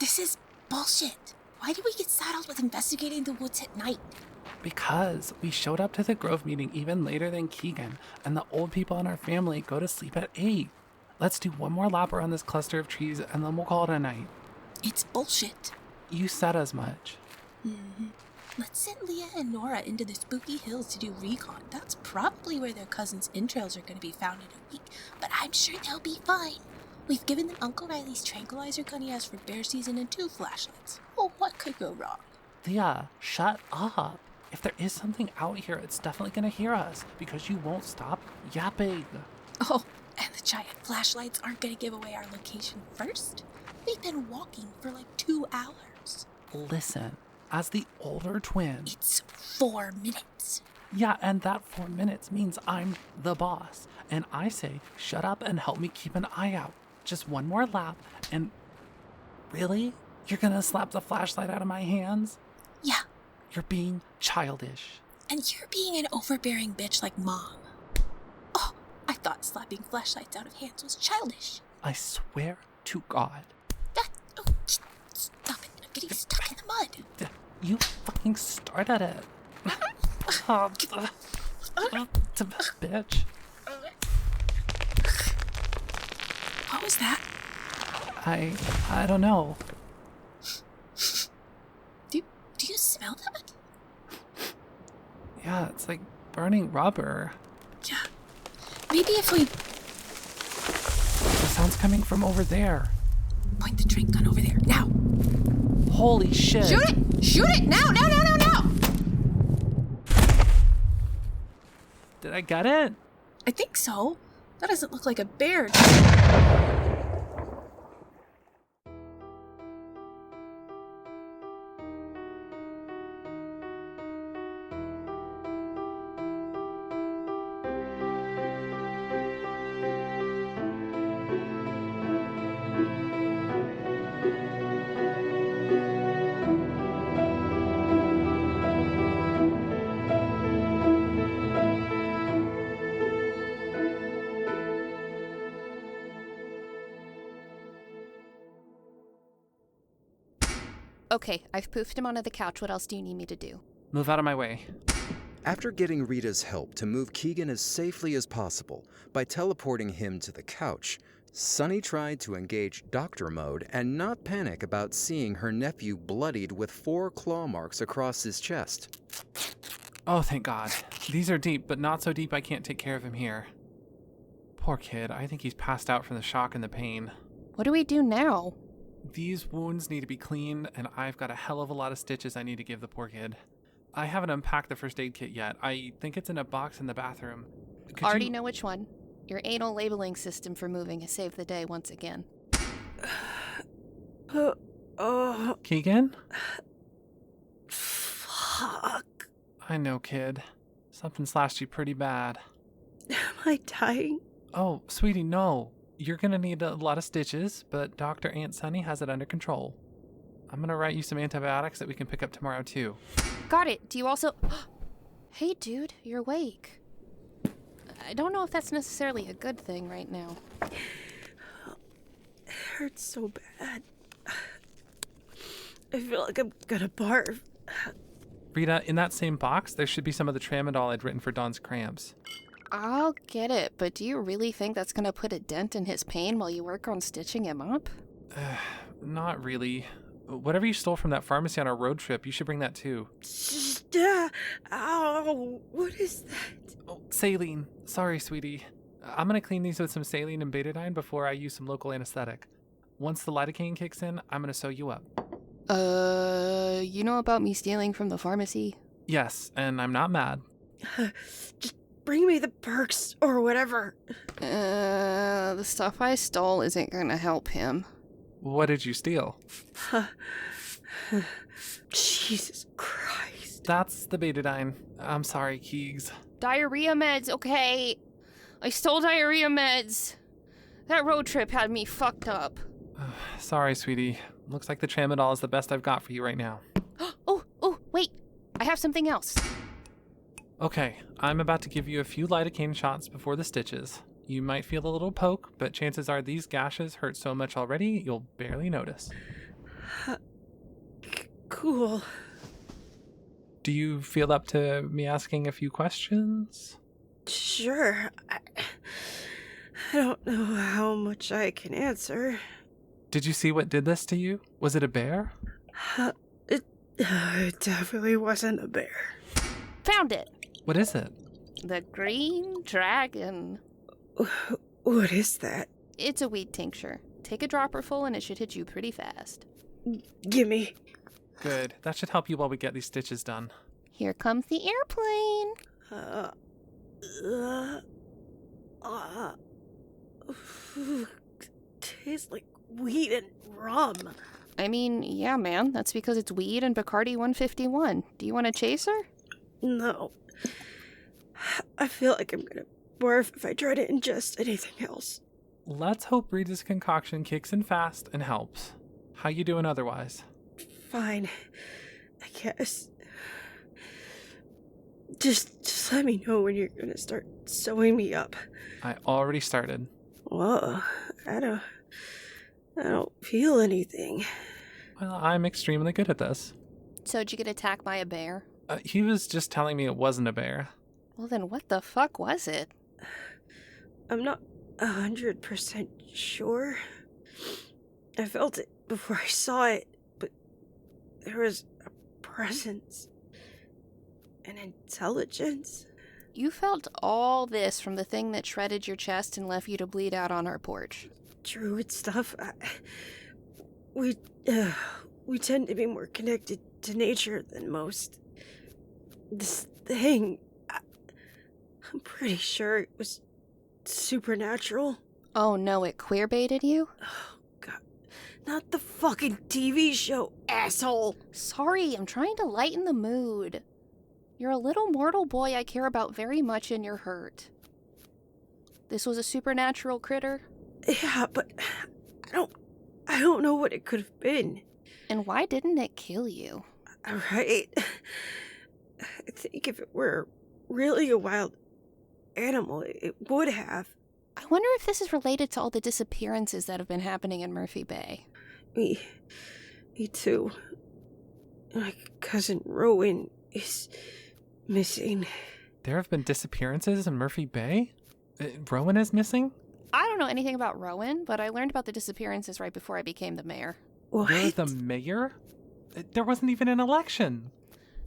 This is bullshit. Why did we get saddled with investigating the woods at night? Because we showed up to the Grove meeting even later than Kieghan, and the old people in our family go to sleep at 8. Let's do one more lap around this cluster of trees, and then we'll call it a night. It's bullshit. You said as much. Let's send Leah and Nora into the spooky hills to do recon. That's probably where their cousin's entrails are going to be found in a week, but I'm sure they'll be fine. We've given them Uncle Riley's tranquilizer gun he has for bear season and 2 flashlights. Oh, what could go wrong? Leah, shut up. If there is something out here, it's definitely going to hear us, because you won't stop yapping. Oh, and the giant flashlights aren't going to give away our location first? We've been walking for like 2 hours. Listen, as the older twin... It's 4 minutes. Yeah, and that 4 minutes means I'm the boss. And I say, shut up and help me keep an eye out. Just one more lap, and... Really? You're going to slap the flashlight out of my hands? Yeah. You're being childish. And you're being an overbearing bitch like Mom. Oh, I thought slapping flashlights out of hands was childish. I swear to God. Stop it. I'm getting stuck in the mud. You fucking started it. Bitch. What was that? I don't know. Do you smell that? Yeah, it's like burning rubber. Yeah. Maybe if we... The sound's coming from over there. Point the drink gun over there, now. Holy shit. Shoot it! Shoot it! Now! Did I get it? I think so. That doesn't look like a bear. Okay, I've poofed him onto the couch. What else do you need me to do? Move out of my way. After getting Rita's help to move Kieghan as safely as possible by teleporting him to the couch, Sunny tried to engage doctor mode and not panic about seeing her nephew bloodied with 4 claw marks across his chest. Oh, thank God. These are deep, but not so deep I can't take care of him here. Poor kid. I think he's passed out from the shock and the pain. What do we do now? These wounds need to be cleaned, and I've got a hell of a lot of stitches I need to give the poor kid. I haven't unpacked the first aid kit yet. I think it's in a box in the bathroom. Already know which one. Your anal labeling system for moving has saved the day once again. Kieghan? Fuck. I know, kid. Something slashed you pretty bad. Am I dying? Oh, sweetie, no. You're gonna need a lot of stitches, but Dr. Aunt Sunny has it under control. I'm gonna write you some antibiotics that we can pick up tomorrow, too. Got it. Do you also... Hey, dude, you're awake. I don't know if that's necessarily a good thing right now. It hurts so bad. I feel like I'm gonna barf. Rita, in that same box, there should be some of the tramadol I'd written for Don's cramps. I'll get it, but do you really think that's gonna put a dent in his pain while you work on stitching him up? Not really. Whatever you stole from that pharmacy on our road trip, you should bring that too. Ow, what is that? Oh, saline. Sorry, sweetie. I'm gonna clean these with some saline and betadine before I use some local anesthetic. Once the lidocaine kicks in, I'm gonna sew you up. You know about me stealing from the pharmacy? Yes, and I'm not mad. Just bring me the perks or whatever. The stuff I stole isn't gonna help him. What did you steal? Jesus Christ. That's the betadine. I'm sorry, Keegs. Diarrhea meds, okay? I stole diarrhea meds. That road trip had me fucked up. Sorry, sweetie. Looks like the tramadol is the best I've got for you right now. Oh, wait. I have something else. Okay, I'm about to give you a few lidocaine shots before the stitches. You might feel a little poke, but chances are these gashes hurt so much already, you'll barely notice. Cool. Do you feel up to me asking a few questions? Sure. I don't know how much I can answer. Did you see what did this to you? Was it a bear? It definitely wasn't a bear. Found it! What is it? The green dragon. What is that? It's a weed tincture. Take a dropper full and it should hit you pretty fast. Gimme. Good. That should help you while we get these stitches done. Here comes the airplane. Tastes like weed and rum. I mean, yeah, man. That's because it's weed and Bacardi 151. Do you want a chaser? No. I feel like I'm gonna barf if I try to ingest anything else. Let's hope Rita's concoction kicks in fast and helps. How you doing otherwise? Fine. I guess. Just let me know when you're gonna start sewing me up. I already started. Whoa. I don't feel anything. Well, I'm extremely good at this. So did you get attacked by a bear? He was just telling me it wasn't a bear. Well, then what the fuck was it? I'm not 100% sure. I felt it before I saw it, but there was a presence. An intelligence. You felt all this from the thing that shredded your chest and left you to bleed out on our porch. Druid stuff. We tend to be more connected to nature than most. This thing, I'm pretty sure it was supernatural. Oh no, it queer-baited you? Oh, God. Not the fucking TV show, asshole! Sorry, I'm trying to lighten the mood. You're a little mortal boy I care about very much and you're hurt. This was a supernatural critter? Yeah, but I don't know what it could have been. And why didn't it kill you? Right? I think if it were really a wild animal, it would have. I wonder if this is related to all the disappearances that have been happening in Murphy Bay. Me too. My cousin Rowan is missing. There have been disappearances in Murphy Bay? Rowan is missing? I don't know anything about Rowan, but I learned about the disappearances right before I became the mayor. What? You're the mayor? There wasn't even an election.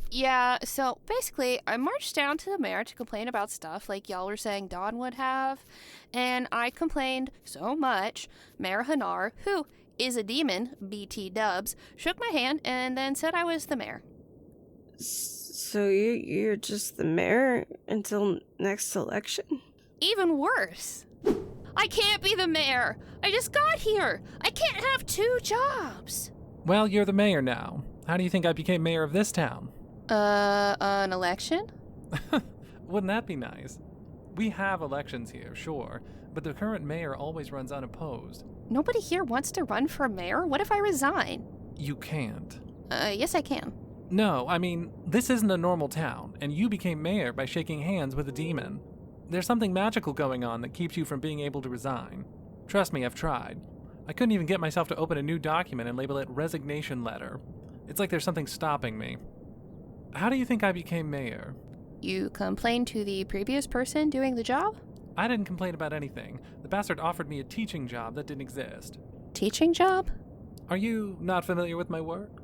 Yeah, so basically, I marched down to the mayor to complain about stuff like y'all were saying Dawn would have, and I complained so much, Mayor Hanar, who is a demon, BT dubs, shook my hand and then said I was the mayor. So you're just the mayor until next election? Even worse. I can't be the mayor. I just got here. I can't have two jobs. Well, you're the mayor now. How do you think I became mayor of this town? An election? Wouldn't that be nice? We have elections here, sure, but the current mayor always runs unopposed. Nobody here wants to run for mayor. What if I resign? You can't. Yes I can. No, I mean, this isn't a normal town, and you became mayor by shaking hands with a demon. There's something magical going on that keeps you from being able to resign. Trust me, I've tried. I couldn't even get myself to open a new document and label it resignation letter. It's like there's something stopping me. How do you think I became mayor? You complained to the previous person doing the job? I didn't complain about anything. The bastard offered me a teaching job that didn't exist. Teaching job? Are you not familiar with my work?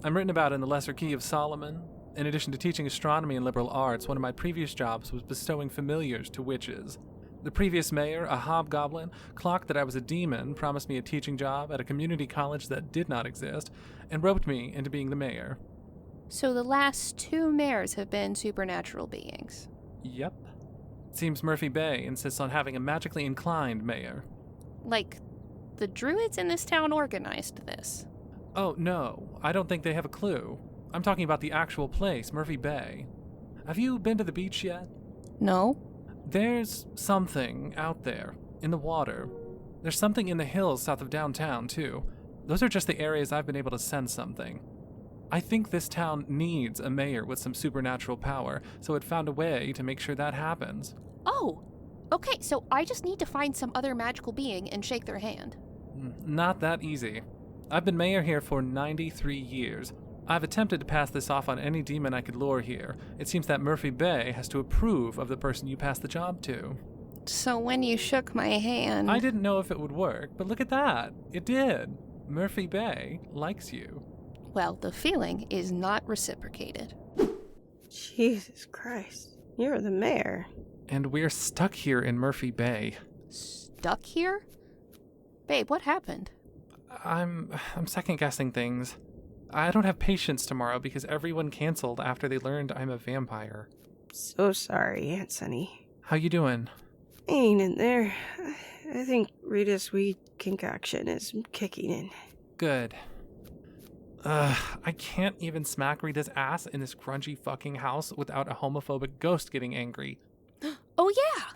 I'm written about in the Lesser Key of Solomon. In addition to teaching astronomy and liberal arts, one of my previous jobs was bestowing familiars to witches. The previous mayor, a hobgoblin, clocked that I was a demon, promised me a teaching job at a community college that did not exist, and roped me into being the mayor. So the last two mayors have been supernatural beings. Yep. Seems Murphy Bay insists on having a magically inclined mayor. Like, the druids in this town organized this. Oh, no. I don't think they have a clue. I'm talking about the actual place, Murphy Bay. Have you been to the beach yet? No? There's something out there, in the water. There's something in the hills south of downtown, too. Those are just the areas I've been able to sense something. I think this town needs a mayor with some supernatural power, so it found a way to make sure that happens. Oh! Okay, so I just need to find some other magical being and shake their hand. Not that easy. I've been mayor here for 93 years. I've attempted to pass this off on any demon I could lure here. It seems that Murphy Bay has to approve of the person you pass the job to. So when you shook my hand... I didn't know if it would work, but look at that. It did. Murphy Bay likes you. Well, the feeling is not reciprocated. Jesus Christ. You're the mayor. And we're stuck here in Murphy Bay. Stuck here? Babe, what happened? I'm second-guessing things. I don't have patience tomorrow because everyone canceled after they learned I'm a vampire. So sorry, Aunt Sunny. How you doing? Ain't in there. I think Rita's weed concoction is kicking in. Good. I can't even smack Rita's ass in this grungy fucking house without a homophobic ghost getting angry. Oh, yeah!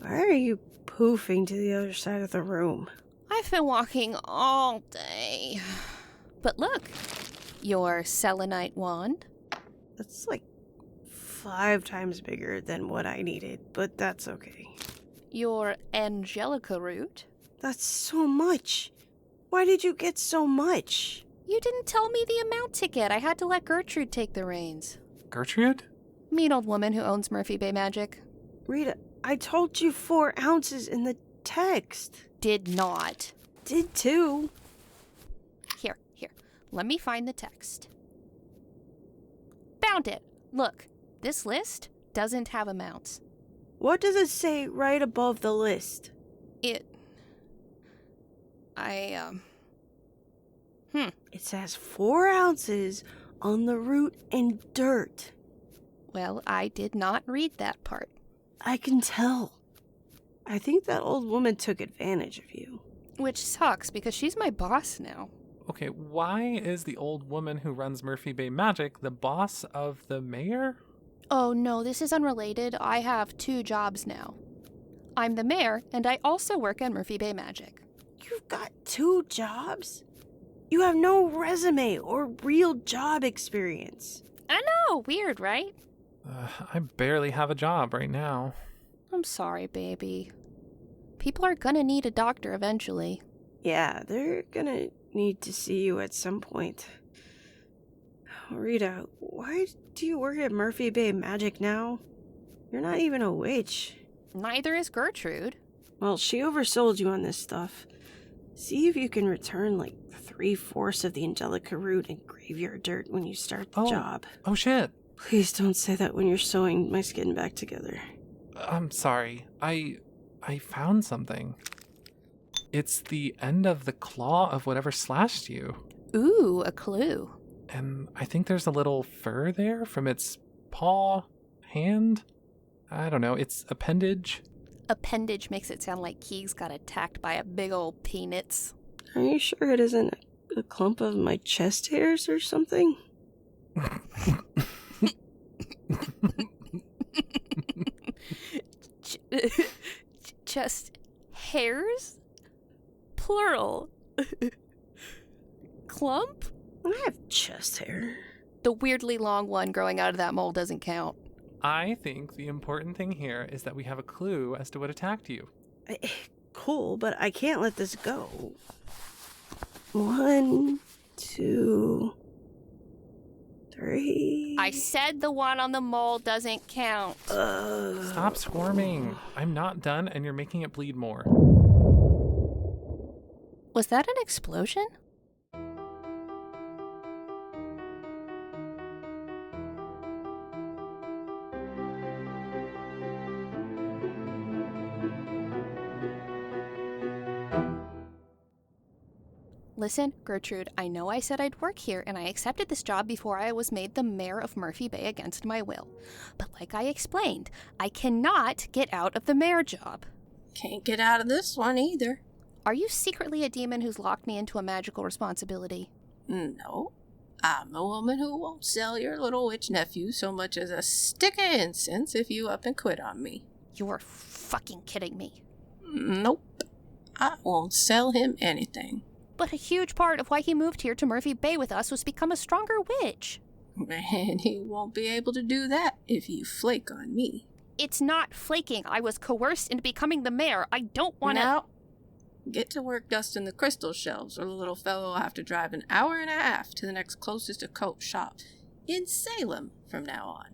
Why are you poofing to the other side of the room? I've been walking all day. But look, your selenite wand. That's like 5 times bigger than what I needed, but that's okay. Your angelica root. That's so much. Why did you get so much? You didn't tell me the amount to get. I had to let Gertrude take the reins. Gertrude? Mean old woman who owns Murphy Bay Magic. Rita, I told you 4 ounces in the text. Did not. Did too. Here. Let me find the text. Found it. Look, this list doesn't have amounts. What does it say right above the list? It says 4 ounces on the root and dirt. Well, I did not read that part. I can tell. I think that old woman took advantage of you. Which sucks, because she's my boss now. Okay, why is the old woman who runs Murphy Bay Magic the boss of the mayor? Oh no, this is unrelated. I have 2 jobs now. I'm the mayor, and I also work at Murphy Bay Magic. You've got 2 jobs? You have no resume or real job experience. I know, weird, right? I barely have a job right now. I'm sorry, baby. People are gonna need a doctor eventually. Yeah, they're gonna need to see you at some point. Rita, why do you work at Murphy Bay Magic now? You're not even a witch. Neither is Gertrude. Well, she oversold you on this stuff. See if you can return like 3/4 of the Angelica root and graveyard dirt when you start the job. Oh shit. Please don't say that when you're sewing my skin back together. I'm sorry. I found something. It's the end of the claw of whatever slashed you. Ooh, a clue. And I think there's a little fur there from its paw, hand. I don't know, its appendage. Appendage makes it sound like Kieghan got attacked by a big old peanuts. Are you sure it isn't a clump of my chest hairs or something? Chest hairs? Plural. Clump? I have chest hair. The weirdly long one growing out of that mole doesn't count. I think the important thing here is that we have a clue as to what attacked you. Cool, but I can't let this go. 1, 2, 3. I said the one on the mole doesn't count. Stop squirming. I'm not done and you're making it bleed more. Was that an explosion? Listen, Gertrude, I know I said I'd work here, and I accepted this job before I was made the mayor of Murphy Bay against my will. But like I explained, I cannot get out of the mayor job. Can't get out of this one either. Are you secretly a demon who's locked me into a magical responsibility? No. I'm a woman who won't sell your little witch nephew so much as a stick of incense if you up and quit on me. You're fucking kidding me. Nope. I won't sell him anything. But a huge part of why he moved here to Murphy Bay with us was to become a stronger witch. And he won't be able to do that if you flake on me. It's not flaking. I was coerced into becoming the mayor. I don't want to... Get to work dusting the crystal shelves, or the little fellow will have to drive an hour and a half to the next closest occult shop in Salem from now on.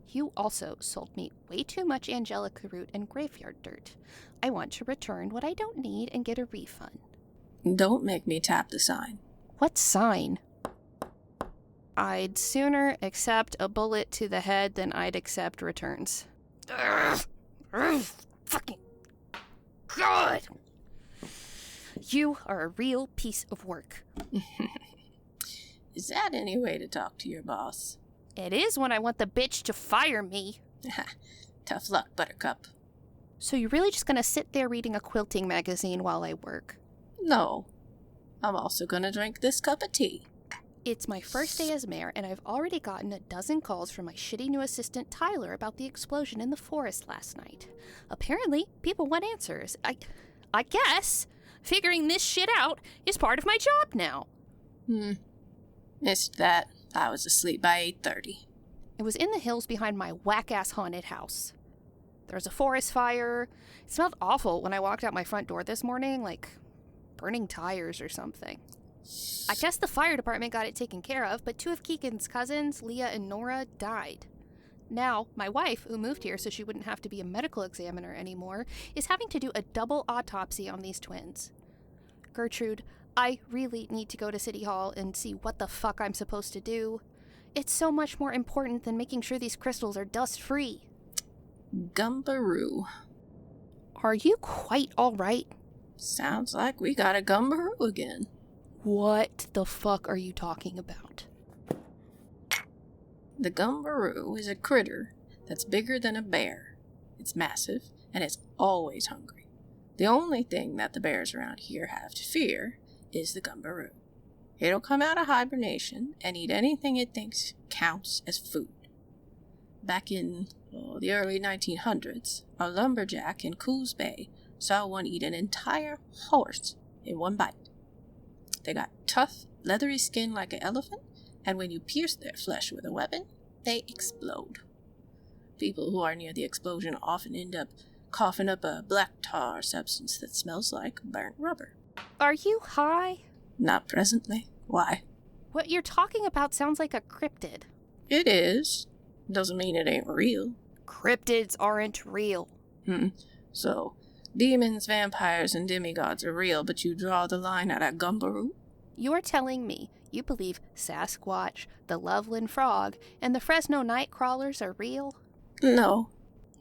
You also sold me way too much angelica root and graveyard dirt. I want to return what I don't need and get a refund. Don't make me tap the sign. What sign? I'd sooner accept a bullet to the head than I'd accept returns. Fucking God! You are a real piece of work. Is that any way to talk to your boss? It is when I want the bitch to fire me. Tough luck, Buttercup. So you're really just gonna sit there reading a quilting magazine while I work? No. I'm also gonna drink this cup of tea. It's my first day as mayor, and I've already gotten a dozen calls from my shitty new assistant Tyler about the explosion in the forest last night. Apparently, people want answers. I guess figuring this shit out is part of my job now. Missed that. I was asleep by 8:30. It was in the hills behind my whack-ass haunted house. There was a forest fire. It smelled awful when I walked out my front door this morning, like burning tires or something. I guess the fire department got it taken care of, but two of Kieghan's cousins, Leah and Nora, died. Now, my wife, who moved here so she wouldn't have to be a medical examiner anymore, is having to do a double autopsy on these twins. Gertrude, I really need to go to City Hall and see what the fuck I'm supposed to do. It's so much more important than making sure these crystals are dust-free. Gumberoo. Are you quite all right? Sounds like we got a Gumberoo again. What the fuck are you talking about? The Gumberoo is a critter that's bigger than a bear. It's massive, and it's always hungry. The only thing that the bears around here have to fear is the Gumberoo. It'll come out of hibernation and eat anything it thinks counts as food. Back in the early 1900s, a lumberjack in Coos Bay saw one eat an entire horse in one bite. They got tough, leathery skin like an elephant, and when you pierce their flesh with a weapon, they explode. People who are near the explosion often end up coughing up a black tar substance that smells like burnt rubber. Are you high? Not presently. Why? What you're talking about sounds like a cryptid. It is. Doesn't mean it ain't real. Cryptids aren't real. So, demons, vampires, and demigods are real, but you draw the line at a Gumberoo? You're telling me you believe Sasquatch, the Loveland Frog, and the Fresno Nightcrawlers are real? No.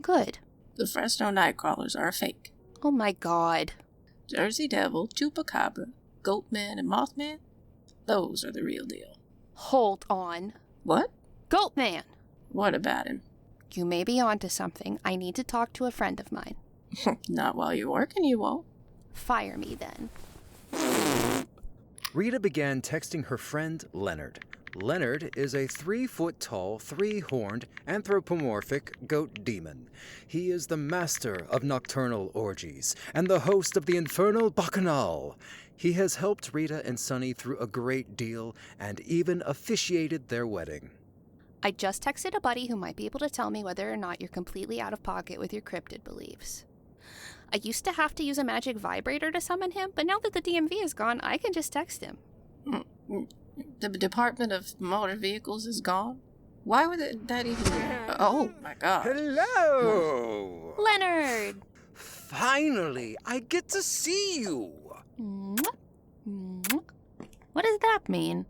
Good. The Fresno Nightcrawlers are fake. Oh my god. Jersey Devil, Chupacabra, Goatman, and Mothman? Those are the real deal. Hold on. What? Goatman! What about him? You may be onto something. I need to talk to a friend of mine. Not while you're working, you won't. Fire me then. Rita began texting her friend Leonard. Leonard is a 3-foot-tall, 3-horned, anthropomorphic goat demon. He is the master of nocturnal orgies and the host of the infernal Bacchanal. He has helped Rita and Sunny through a great deal and even officiated their wedding. I just texted a buddy who might be able to tell me whether or not you're completely out of pocket with your cryptid beliefs. I used to have to use a magic vibrator to summon him, but now that the DMV is gone, I can just text him. The Department of Motor Vehicles is gone? Why would that even... Oh, my God. Hello! Leonard! Finally, I get to see you! What does that mean?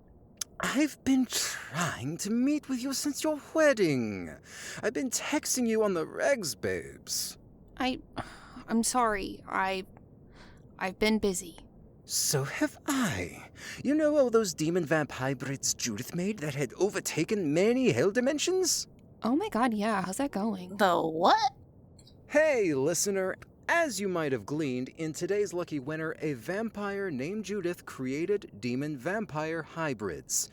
I've been trying to meet with you since your wedding. I've been texting you on the regs, babes. I'm sorry. I've been busy. So have I. You know all those demon vamp hybrids Judith made that had overtaken many hell dimensions? Oh my god, yeah. How's that going? The what? Hey, listener. As you might have gleaned, in today's lucky winner, a vampire named Judith created demon-vampire hybrids.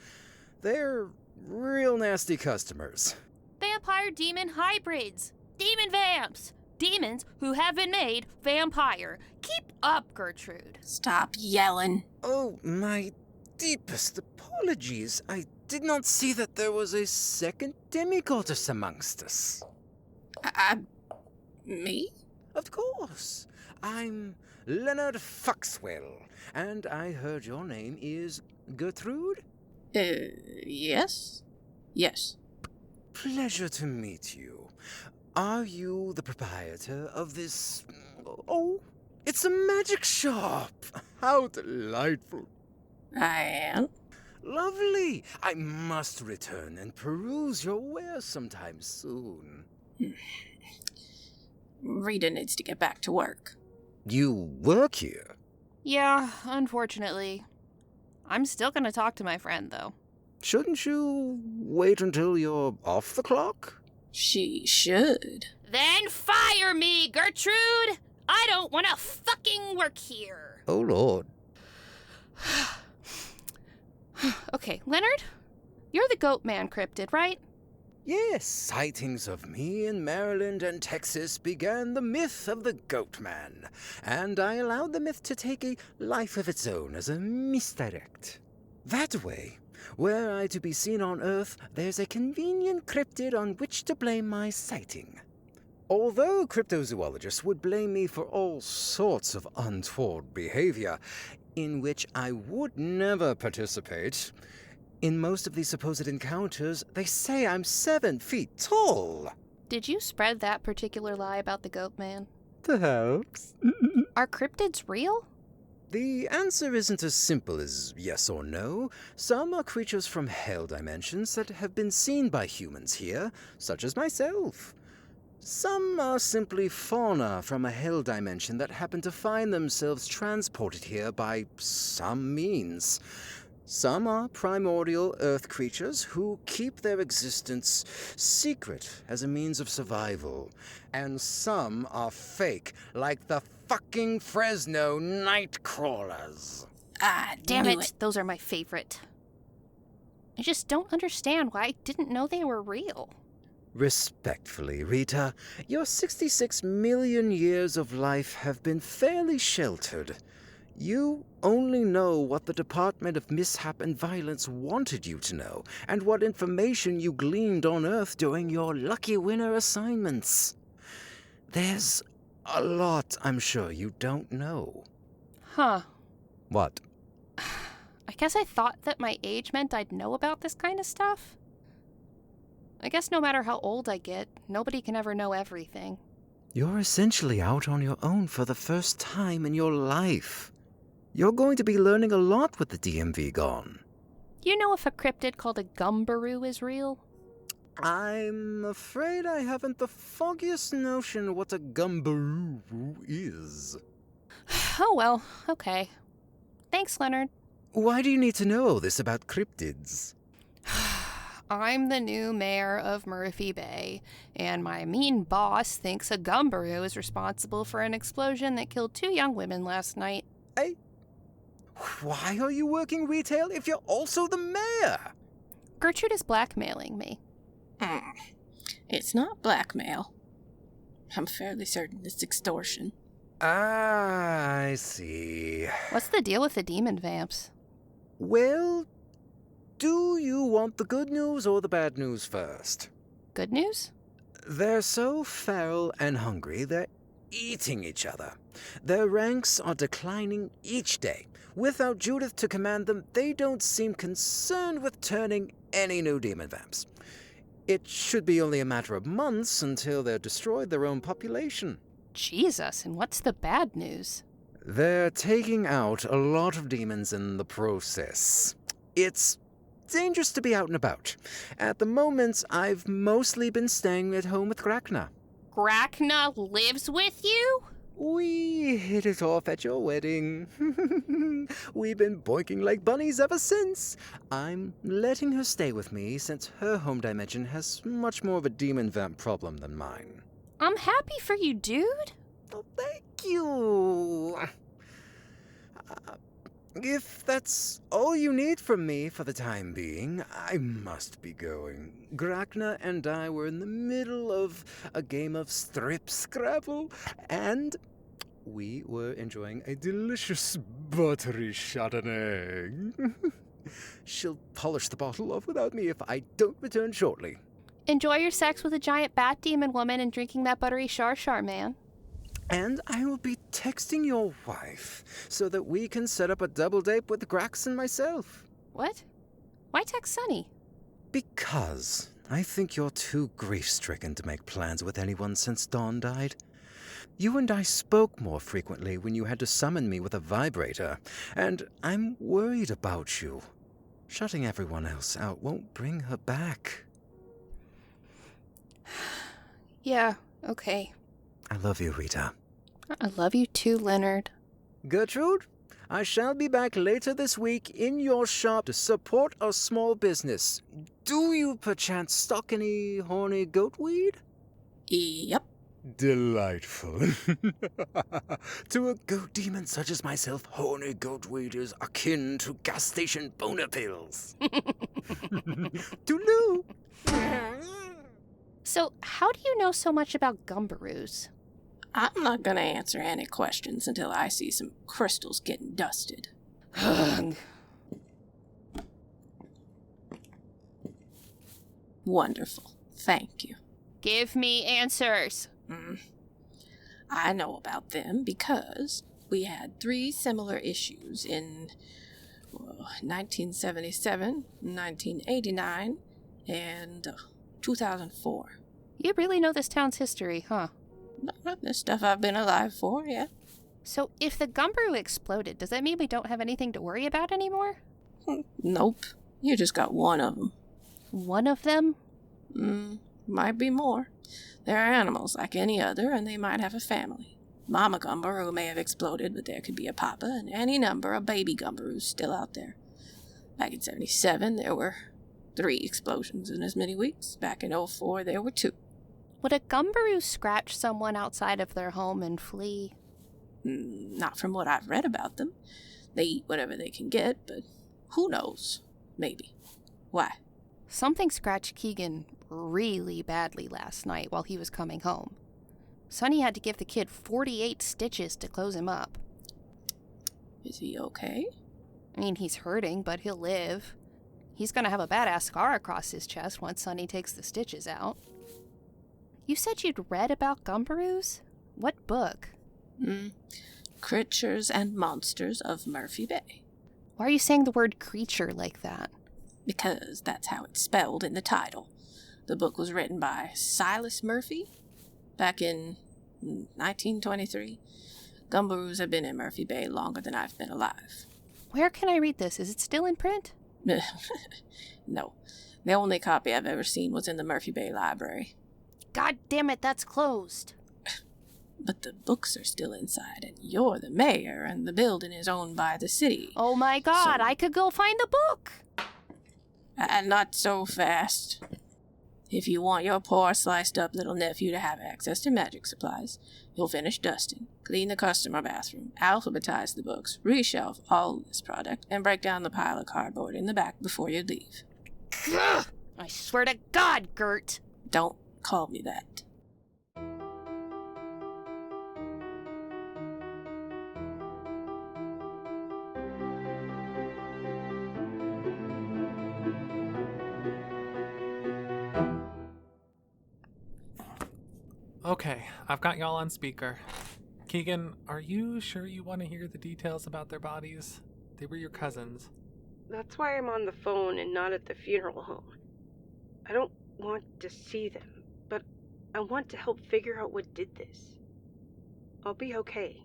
They're real nasty customers. Vampire-demon hybrids! Demon vamps! Demons who have been made vampire. Keep up, Gertrude. Stop yelling. Oh, my deepest apologies. I did not see that there was a second demigoddess amongst us. Me? Of course. I'm Leonard Foxwell. And I heard your name is Gertrude? Yes? Yes. Pleasure to meet you. Are you the proprietor of this... Oh, it's a magic shop. How delightful. I am. Lovely. I must return and peruse your wares sometime soon. Rita needs to get back to work. You work here? Yeah, unfortunately. I'm still gonna talk to my friend, though. Shouldn't you wait until you're off the clock? She should. Then fire me, Gertrude! I don't want to fucking work here. Oh, Lord. Okay, Leonard? You're the Goat Man cryptid, right? Yes, sightings of me in Maryland and Texas began the myth of the Goat Man, and I allowed the myth to take a life of its own as a misdirect. That way, were I to be seen on Earth, there's a convenient cryptid on which to blame my sighting. Although cryptozoologists would blame me for all sorts of untoward behavior, in which I would never participate, in most of these supposed encounters, they say I'm 7 feet tall. Did you spread that particular lie about the Goat Man? Perhaps. Are cryptids real? The answer isn't as simple as yes or no. Some are creatures from hell dimensions that have been seen by humans here, such as myself. Some are simply fauna from a hell dimension that happen to find themselves transported here by some means. Some are primordial earth creatures who keep their existence secret as a means of survival. And some are fake, like the fucking Fresno Nightcrawlers. Ah, Damn knew it, those are my favorite. I just don't understand why I didn't know they were real. Respectfully, Rita, your 66 million years of life have been fairly sheltered. You only know what the Department of Mishap and Violence wanted you to know, and what information you gleaned on Earth during your lucky winner assignments. There's a lot I'm sure you don't know. Huh. What? I guess I thought that my age meant I'd know about this kind of stuff. I guess no matter how old I get, nobody can ever know everything. You're essentially out on your own for the first time in your life. You're going to be learning a lot with the DMV gone. You know if a cryptid called a Gumberoo is real? I'm afraid I haven't the foggiest notion what a Gumberoo is. Oh well, okay. Thanks, Leonard. Why do you need to know this about cryptids? I'm the new mayor of Murphy Bay, and my mean boss thinks a Gumberoo is responsible for an explosion that killed 2 young women last night. Hey, why are you working retail if you're also the mayor? Gertrude is blackmailing me. It's not blackmail. I'm fairly certain it's extortion. Ah, I see. What's the deal with the demon vamps? Well, do you want the good news or the bad news first? Good news? They're so feral and hungry, they're eating each other. Their ranks are declining each day. Without Judith to command them, they don't seem concerned with turning any new demon vamps. It should be only a matter of months until they've destroyed their own population. Jesus, and what's the bad news? They're taking out a lot of demons in the process. It's dangerous to be out and about. At the moment, I've mostly been staying at home with Grachna. Grachna lives with you? We hit it off at your wedding. We've been boinking like bunnies ever since. I'm letting her stay with me since her home dimension has much more of a demon vamp problem than mine. I'm happy for you, dude. Oh, thank you. If that's all you need from me for the time being, I must be going. Grachna and I were in the middle of a game of strip Scrabble, and we were enjoying a delicious buttery Chardonnay. She'll polish the bottle off without me if I don't return shortly. Enjoy your sex with a giant bat demon woman and drinking that buttery Char, man. And I will be texting your wife so that we can set up a double date with Grax and myself. What? Why text Sunny? Because I think you're too grief-stricken to make plans with anyone since Dawn died. You and I spoke more frequently when you had to summon me with a vibrator, and I'm worried about you. Shutting everyone else out won't bring her back. Yeah, okay. I love you, Rita. I love you too, Leonard. Gertrude, I shall be back later this week in your shop to support a small business. Do you perchance stock any horny goatweed? Yep. Delightful. To a goat demon such as myself, horny goatweed is akin to gas station boner pills. Toodaloo. So, how do you know so much about Gumberoos? I'm not gonna answer any questions until I see some crystals getting dusted. Wonderful. Thank you. Give me answers. I know about them because we had 3 similar issues in 1977, 1989, and 2004. You really know this town's history, huh? The stuff I've been alive for, yeah. So, if the Gumberoo exploded, does that mean we don't have anything to worry about anymore? Nope. You just got one of them. One of them? Might be more. They're animals like any other, and they might have a family. Mama Gumberoo may have exploded, but there could be a papa and any number of baby Gumberoos still out there. Back in 77, there were 3 explosions in as many weeks. Back in 04, there were 2. Would a Gumberoo scratch someone outside of their home and flee? Not from what I've read about them. They eat whatever they can get, but who knows? Maybe. Why? Something scratched Kieghan really badly last night while he was coming home. Sonny had to give the kid 48 stitches to close him up. Is he okay? I mean, he's hurting, but he'll live. He's gonna have a badass scar across his chest once Sonny takes the stitches out. You said you'd read about Gumberoos? What book? Creatures and Monsters of Murphy Bay. Why are you saying the word creature like that? Because that's how it's spelled in the title. The book was written by Silas Murphy back in 1923. Gumberoos have been in Murphy Bay longer than I've been alive. Where can I read this? Is it still in print? No. The only copy I've ever seen was in the Murphy Bay Library. God damn it, that's closed. But the books are still inside, and you're the mayor, and the building is owned by the city. Oh my god, So- I could go find the book! And not so fast. If you want your poor sliced-up little nephew to have access to magic supplies, you'll finish dusting, clean the customer bathroom, alphabetize the books, reshelf all this product, and break down the pile of cardboard in the back before you leave. Ugh, I swear to God, Gert! Don't call me that. Okay, I've got y'all on speaker. Kieghan, are you sure you want to hear the details about their bodies? They were your cousins. That's why I'm on the phone and not at the funeral home. I don't want to see them, but I want to help figure out what did this. I'll be okay.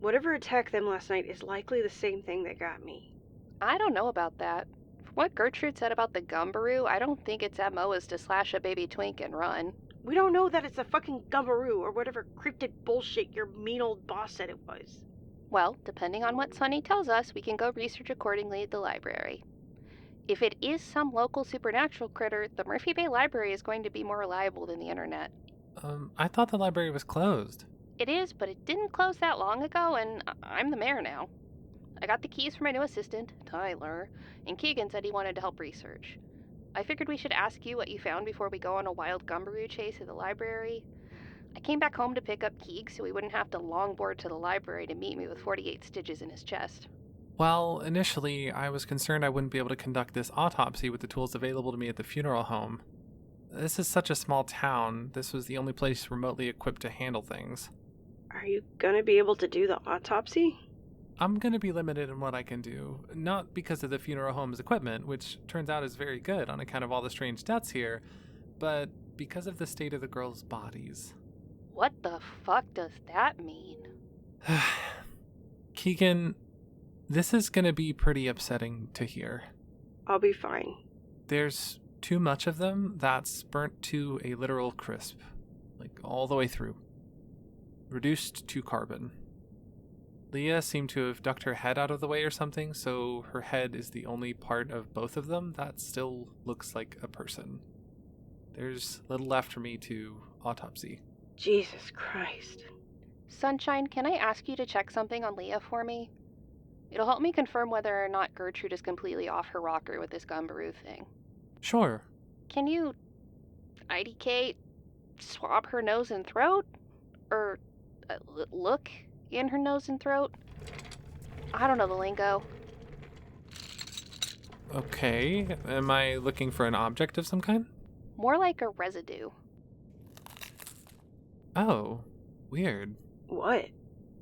Whatever attacked them last night is likely the same thing that got me. I don't know about that. From what Gertrude said about the Gumberoo, I don't think its MO is to slash a baby twink and run. We don't know that it's a fucking Gumberoo or whatever cryptid bullshit your mean old boss said it was. Well, depending on what Sonny tells us, we can go research accordingly at the library. If it is some local supernatural critter, the Murphy Bay Library is going to be more reliable than the internet. I thought the library was closed. It is, but it didn't close that long ago, and I'm the mayor now. I got the keys for my new assistant, Tyler, and Kieghan said he wanted to help research. I figured we should ask you what you found before we go on a wild Gumberoo chase at the library. I came back home to pick up Kieg so he wouldn't have to longboard to the library to meet me with 48 stitches in his chest. Well, initially, I was concerned I wouldn't be able to conduct this autopsy with the tools available to me at the funeral home. This is such a small town, this was the only place remotely equipped to handle things. Are you gonna be able to do the autopsy? I'm going to be limited in what I can do, not because of the funeral home's equipment, which turns out is very good on account of all the strange deaths here, but because of the state of the girls' bodies. What the fuck does that mean? Kieghan, this is going to be pretty upsetting to hear. I'll be fine. There's too much of them that's burnt to a literal crisp, like all the way through. Reduced to carbon. Leah seemed to have ducked her head out of the way or something, so her head is the only part of both of them that still looks like a person. There's little left for me to autopsy. Jesus Christ. Sunshine, can I ask you to check something on Leah for me? It'll help me confirm whether or not Gertrude is completely off her rocker with this Gumberoo thing. Sure. Can you IDK, swab her nose and throat? Or look in her nose and throat? I don't know the lingo. Okay, am I looking for an object of some kind? More like a residue. Oh, weird. What?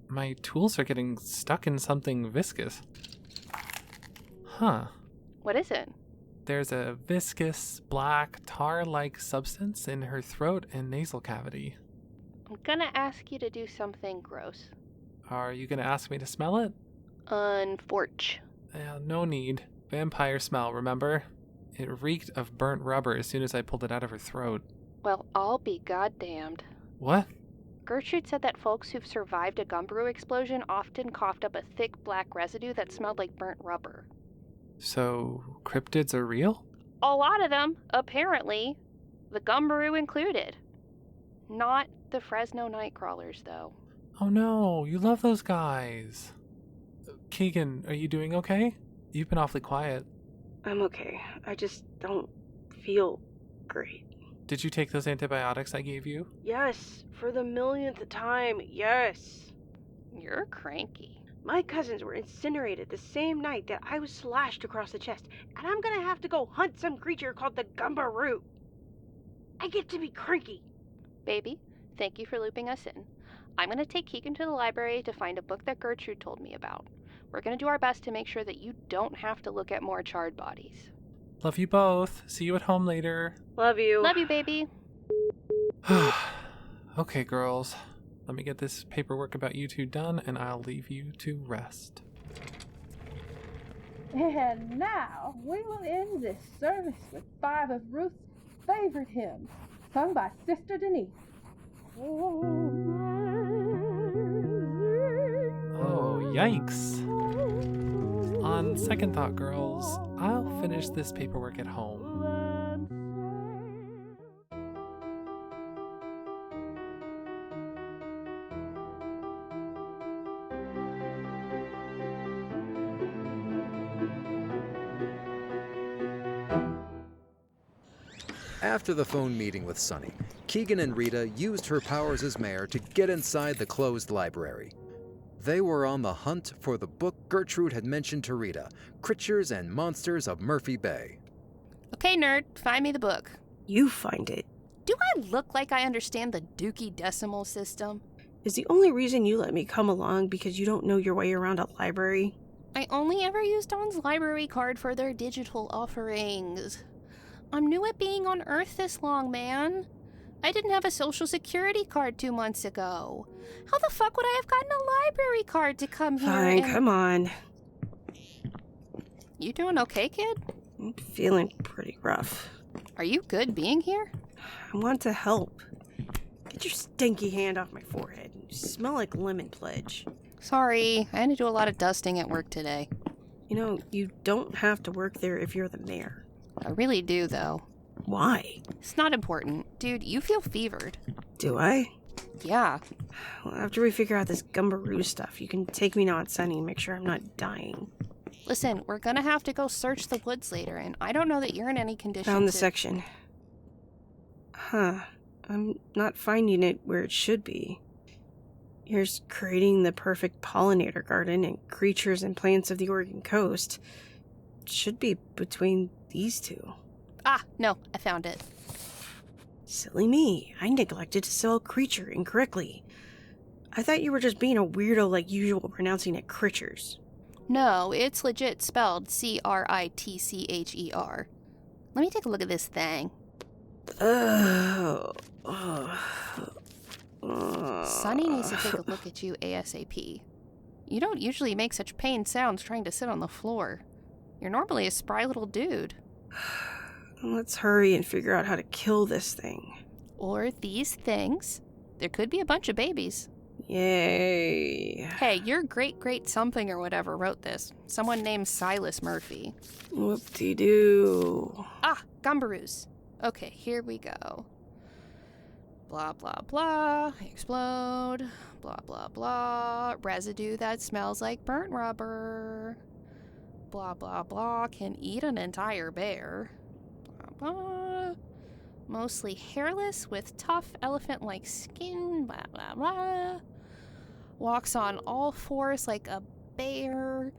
My tools are getting stuck in something viscous. Huh. What is it? There's a viscous, black, tar-like substance in her throat and nasal cavity. I'm gonna ask you to do something gross. Are you gonna ask me to smell it? Unfortunate. No need. Vampire smell, remember? It reeked of burnt rubber as soon as I pulled it out of her throat. Well, I'll be goddamned. What? Gertrude said that folks who've survived a Gumberoo explosion often coughed up a thick black residue that smelled like burnt rubber. So, cryptids are real? A lot of them, apparently. The Gumberoo included. Not the Fresno Nightcrawlers, though. Oh no, you love those guys. Kieghan, are you doing okay? You've been awfully quiet. I'm okay. I just don't feel great. Did you take those antibiotics I gave you? Yes, for the millionth time, yes. You're cranky. My cousins were incinerated the same night that I was slashed across the chest, and I'm gonna have to go hunt some creature called the Gumberoo. I get to be cranky. Baby, thank you for looping us in. I'm going to take Kieghan to the library to find a book that Gertrude told me about. We're going to do our best to make sure that you don't have to look at more charred bodies. Love you both. See you at home later. Love you. Love you, baby. Okay, girls. Let me get this paperwork about you two done, and I'll leave you to rest. And now we will end this service with 5 of Ruth's favorite hymns, sung by Sister Denise. Oh, yikes. On second thought, girls, I'll finish this paperwork at home. After the phone meeting with Sunny, Kieghan and Rita used her powers as mayor to get inside the closed library. They were on the hunt for the book Gertrude had mentioned to Rita, Creatures and Monsters of Murphy Bay. Okay, nerd, find me the book. You find it. Do I look like I understand the Dookie decimal system? Is the only reason you let me come along because you don't know your way around a library? I only ever used Dawn's library card for their digital offerings. I'm new at being on Earth this long, man. I didn't have a social security card 2 months ago. How the fuck would I have gotten a library card to come here? Fine, come on. You doing okay, kid? I'm feeling pretty rough. Are you good being here? I want to help. Get your stinky hand off my forehead. You smell like lemon pledge. Sorry, I had to do a lot of dusting at work today. You know, you don't have to work there if you're the mayor. I really do, though. Why? It's not important. Dude, you feel fevered. Do I? Yeah. Well, after we figure out this Gumberoo stuff, you can take me now at Sunny and make sure I'm not dying. Listen, we're gonna have to go search the woods later, and I don't know that you're in any condition Found the to... section. Huh. I'm not finding it where it should be. Here's creating the perfect pollinator garden and creatures and plants of the Oregon coast. It should be between these two. Ah, no, I found it. Silly me. I neglected to spell creature incorrectly. I thought you were just being a weirdo like usual pronouncing it Critchers. No, it's legit spelled Critcher. Let me take a look at this thing. Sonny needs to take a look at you ASAP. You don't usually make such pained sounds trying to sit on the floor. You're normally a spry little dude. Let's hurry and figure out how to kill this thing. Or these things. There could be a bunch of babies. Yay. Hey, your great something or whatever wrote this. Someone named Silas Murphy. Whoop-de-doo. Ah, Gumberoos. Okay, here we go. Blah, blah, blah. Explode. Blah, blah, blah. Residue that smells like burnt rubber. Blah, blah, blah. Can eat an entire bear. Blah, blah. Mostly hairless with tough elephant-like skin. Blah, blah, blah. Walks on all fours like a bear.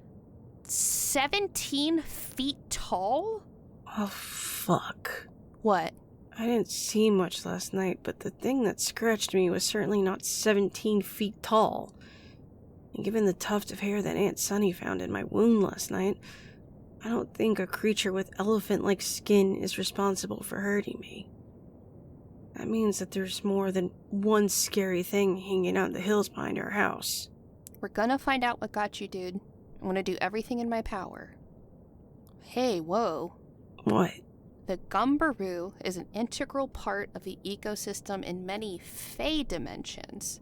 17 feet tall? Oh, fuck. What? I didn't see much last night, but the thing that scratched me was certainly not 17 feet tall. And given the tuft of hair that Aunt Sunny found in my wound last night, I don't think a creature with elephant-like skin is responsible for hurting me. That means that there's more than one scary thing hanging out in the hills behind our house. We're gonna find out what got you, dude. I'm gonna do everything in my power. Hey, whoa. What? The Gumberoo is an integral part of the ecosystem in many Fey dimensions.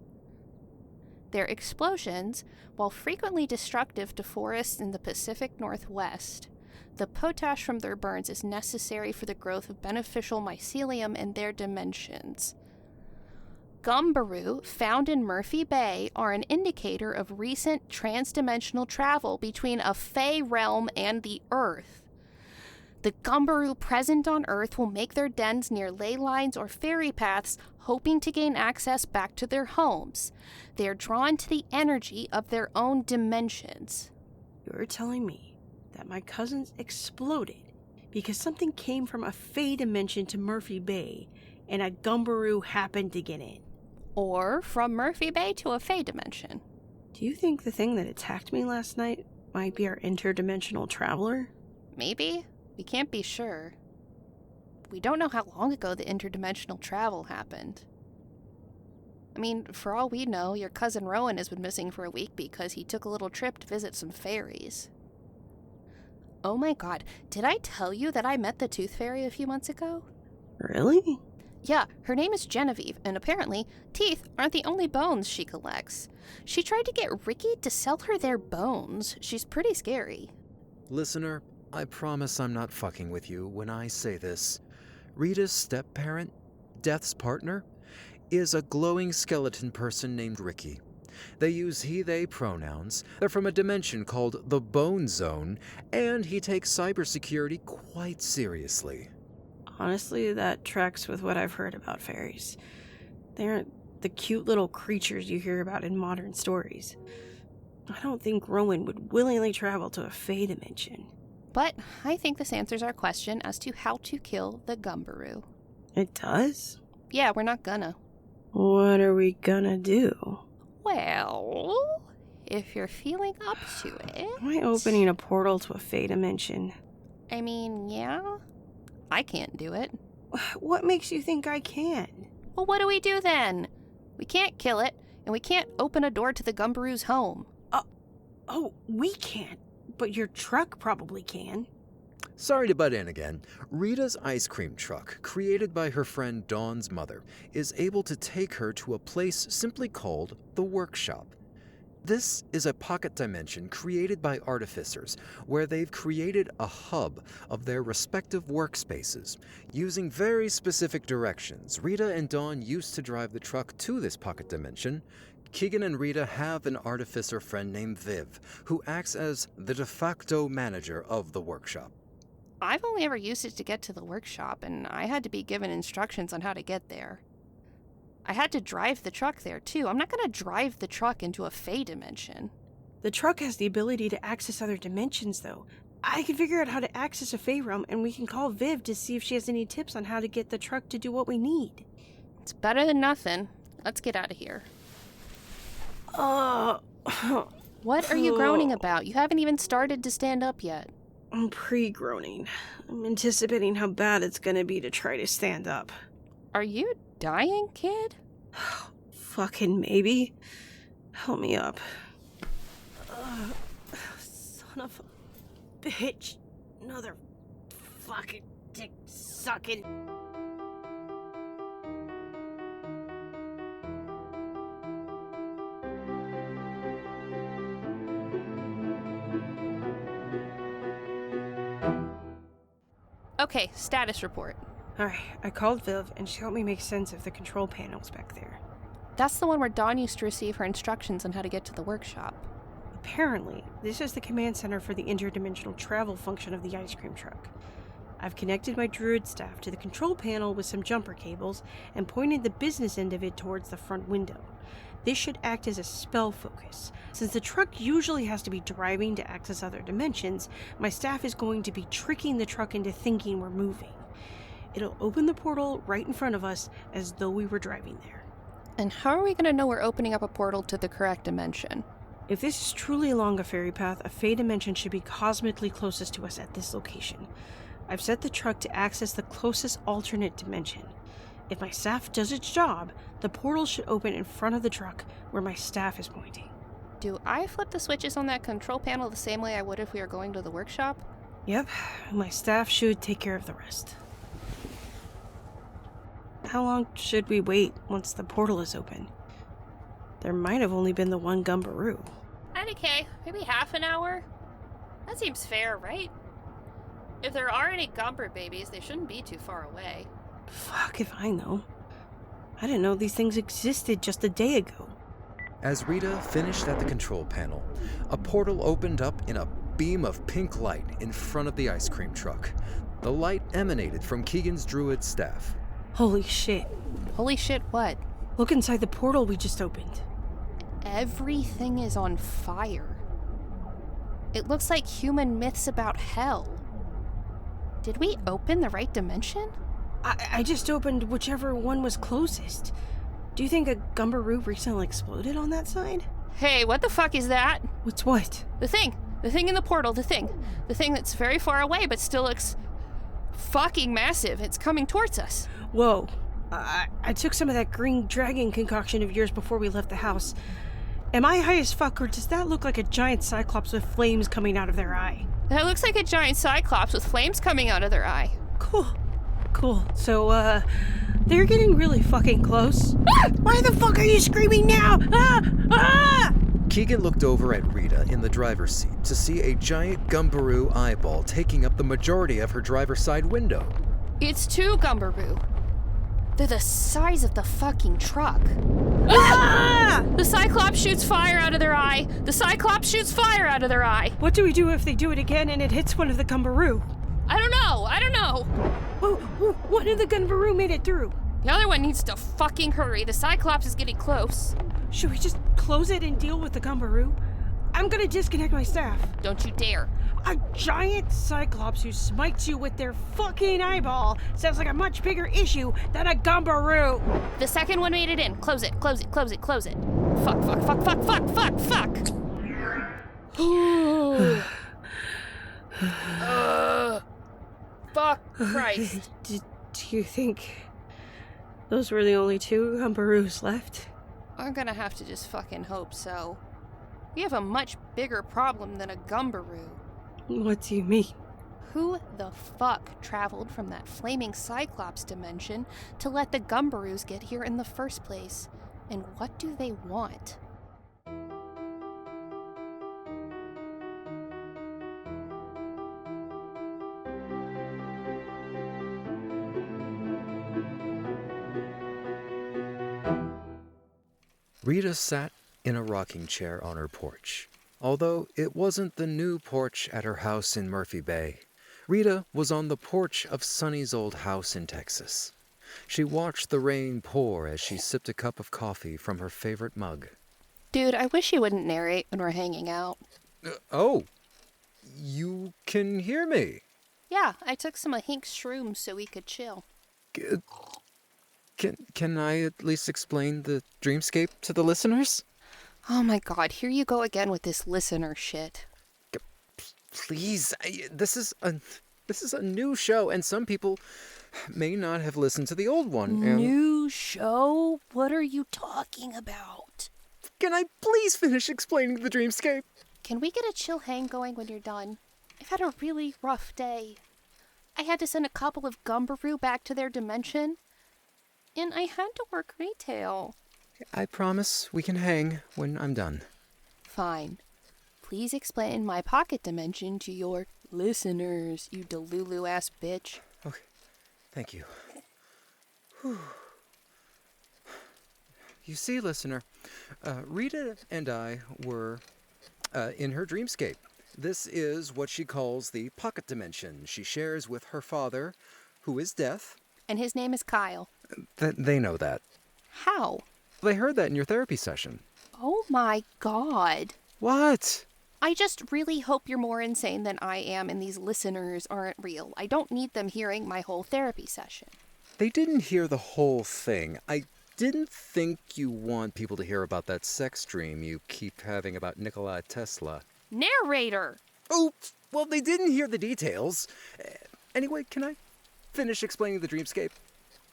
Their explosions, while frequently destructive to forests in the Pacific Northwest, the potash from their burns is necessary for the growth of beneficial mycelium in their dimensions. Gumberoo, found in Murphy Bay, are an indicator of recent transdimensional travel between a Fey realm and the Earth. The Gumberoo present on Earth will make their dens near ley lines or ferry paths, hoping to gain access back to their homes. They are drawn to the energy of their own dimensions. You're telling me that my cousins exploded because something came from a Fey dimension to Murphy Bay and a Gumberoo happened to get in? Or from Murphy Bay to a Fey dimension. Do you think the thing that attacked me last night might be our interdimensional traveler? Maybe. We can't be sure. We don't know how long ago the interdimensional travel happened. I mean, for all we know, your cousin Rowan has been missing for a week because he took a little trip to visit some fairies. Oh my god, did I tell you that I met the Tooth Fairy a few months ago? Really? Yeah, her name is Genevieve, and apparently, teeth aren't the only bones she collects. She tried to get Ricky to sell her their bones. She's pretty scary. Listener, I promise I'm not fucking with you when I say this. Rita's step-parent, Death's partner, is a glowing skeleton person named Ricky. They use he/they pronouns. They're from a dimension called the Bone Zone, and he takes cybersecurity quite seriously. Honestly, that tracks with what I've heard about fairies. They aren't the cute little creatures you hear about in modern stories. I don't think Rowan would willingly travel to a Fey dimension. But I think this answers our question as to how to kill the Gumberoo. It does? Yeah, we're not gonna. What are we gonna do? Well, if you're feeling up to it... Am I opening a portal to a Fey dimension? I mean, yeah. I can't do it. What makes you think I can? Well, what do we do then? We can't kill it, and we can't open a door to the Gumberoo's home. Oh, we can't. But your truck probably can. Sorry to butt in again. Rita's ice cream truck, created by her friend Dawn's mother, is able to take her to a place simply called the workshop. This is a pocket dimension created by artificers, where they've created a hub of their respective workspaces. Using very specific directions, Rita and Dawn used to drive the truck to this pocket dimension. Kieghan and Rita have an artificer friend named Viv, who acts as the de facto manager of the workshop. I've only ever used it to get to the workshop, and I had to be given instructions on how to get there. I had to drive the truck there, too. I'm not going to drive the truck into a Fey dimension. The truck has the ability to access other dimensions, though. I can figure out how to access a Fey realm, and we can call Viv to see if she has any tips on how to get the truck to do what we need. It's better than nothing. Let's get out of here. What are you groaning about? You haven't even started to stand up yet. I'm pre-groaning. I'm anticipating how bad it's gonna be to try to stand up. Are you dying, kid? Fucking maybe. Help me up. Son of a bitch. Another fucking dick sucking. Okay, status report. Alright, I called Viv and she helped me make sense of the control panels back there. That's the one where Dawn used to receive her instructions on how to get to the workshop. Apparently, this is the command center for the interdimensional travel function of the ice cream truck. I've connected my druid staff to the control panel with some jumper cables and pointed the business end of it towards the front window. This should act as a spell focus. Since the truck usually has to be driving to access other dimensions, my staff is going to be tricking the truck into thinking we're moving. It'll open the portal right in front of us as though we were driving there. And how are we going to know we're opening up a portal to the correct dimension? If this is truly along a fairy path, a fey dimension should be cosmically closest to us at this location. I've set the truck to access the closest alternate dimension. If my staff does its job, the portal should open in front of the truck where my staff is pointing. Do I flip the switches on that control panel the same way I would if we were going to the workshop? Yep, my staff should take care of the rest. How long should we wait once the portal is open? There might have only been the one Gumberoo. IDK, maybe half an hour? That seems fair, right? If there are any Gumber babies, they shouldn't be too far away. Fuck if I know. I didn't know these things existed just a day ago. As Rita finished at the control panel, a portal opened up in a beam of pink light in front of the ice cream truck. The light emanated from Kieghan's druid staff. Holy shit. Holy shit, what? Look inside the portal we just opened. Everything is on fire. It looks like human myths about hell. Did we open the right dimension? I just opened whichever one was closest. Do you think a Gumberoo recently exploded on that side? Hey, what the fuck is that? What's what? The thing in the portal, the thing that's very far away but still looks fucking massive. It's coming towards us. Whoa. I took some of that green dragon concoction of yours before we left the house. Am I high as fuck, or does that look like a giant cyclops with flames coming out of their eye? That looks like a giant cyclops with flames coming out of their eye. Cool. So, they're getting really fucking close. Ah! Why the fuck are you screaming now? Kieghan looked over at Rita in the driver's seat to see a giant Gumberoo eyeball taking up the majority of her driver's side window. It's two Gumberoo. They're the size of the fucking truck. Ah! The Cyclops shoots fire out of their eye. The Cyclops shoots fire out of their eye. What do we do if they do it again and it hits one of the Gumberoo? I don't know. Whoa, one of the Gumberoo made it through. The other one needs to fucking hurry. The Cyclops is getting close. Should we just close it and deal with the Gumberoo? I'm gonna disconnect my staff. Don't you dare. A giant Cyclops who smites you with their fucking eyeball sounds like a much bigger issue than a Gumberoo. The second one made it in. Close it. Fuck. Fuck Christ. Do you think those were the only two Gumberoos left? I'm gonna have to just fucking hope so. We have a much bigger problem than a Gumberoo. What do you mean? Who the fuck traveled from that flaming Cyclops dimension to let the Gumberoos get here in the first place? And what do they want? Rita sat in a rocking chair on her porch. Although it wasn't the new porch at her house in Murphy Bay, Rita was on the porch of Sonny's old house in Texas. She watched the rain pour as she sipped a cup of coffee from her favorite mug. Dude, I wish you wouldn't narrate when we're hanging out. Oh, you can hear me. Yeah, I took some of Hink's shrooms so we could chill. Can I at least explain the dreamscape to the listeners? Oh my god, here you go again with this listener shit. Please, this is a new show, and some people may not have listened to the old one. And New show? What are you talking about? can I please finish explaining the dreamscape? Can we get a chill hang going when you're done? I've had a really rough day. I had to send a couple of Gumberoo back to their dimension, and I had to work retail. I promise we can hang when I'm done. Fine. Please explain my pocket dimension to your listeners, you Delulu-ass bitch. Okay, thank you. Whew. You see, listener, Rita and I were in her dreamscape. This is what she calls the pocket dimension she shares with her father, who is deaf. And his name is Kyle. They know that. How? They heard that in your therapy session. Oh my god. What? I just really hope you're more insane than I am and these listeners aren't real. I don't need them hearing my whole therapy session. They didn't hear the whole thing. I didn't think you want people to hear about that sex dream you keep having about Nikola Tesla. Narrator! Oops! Well, they didn't hear the details. Anyway, can I finish explaining the dreamscape?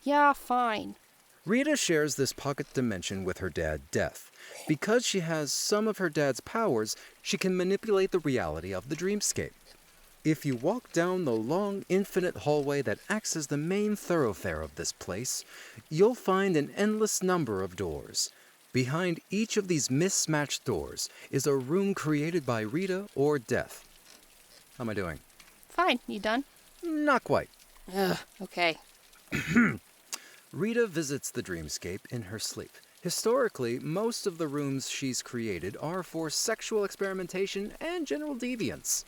Yeah, fine. Rita shares this pocket dimension with her dad, Death. Because she has some of her dad's powers, she can manipulate the reality of the dreamscape. If you walk down the long, infinite hallway that acts as the main thoroughfare of this place, you'll find an endless number of doors. Behind each of these mismatched doors is a room created by Rita or Death. How am I doing? Fine, you done? Not quite. Ugh, okay. Rita visits the dreamscape in her sleep. Historically, most of the rooms she's created are for sexual experimentation and general deviance.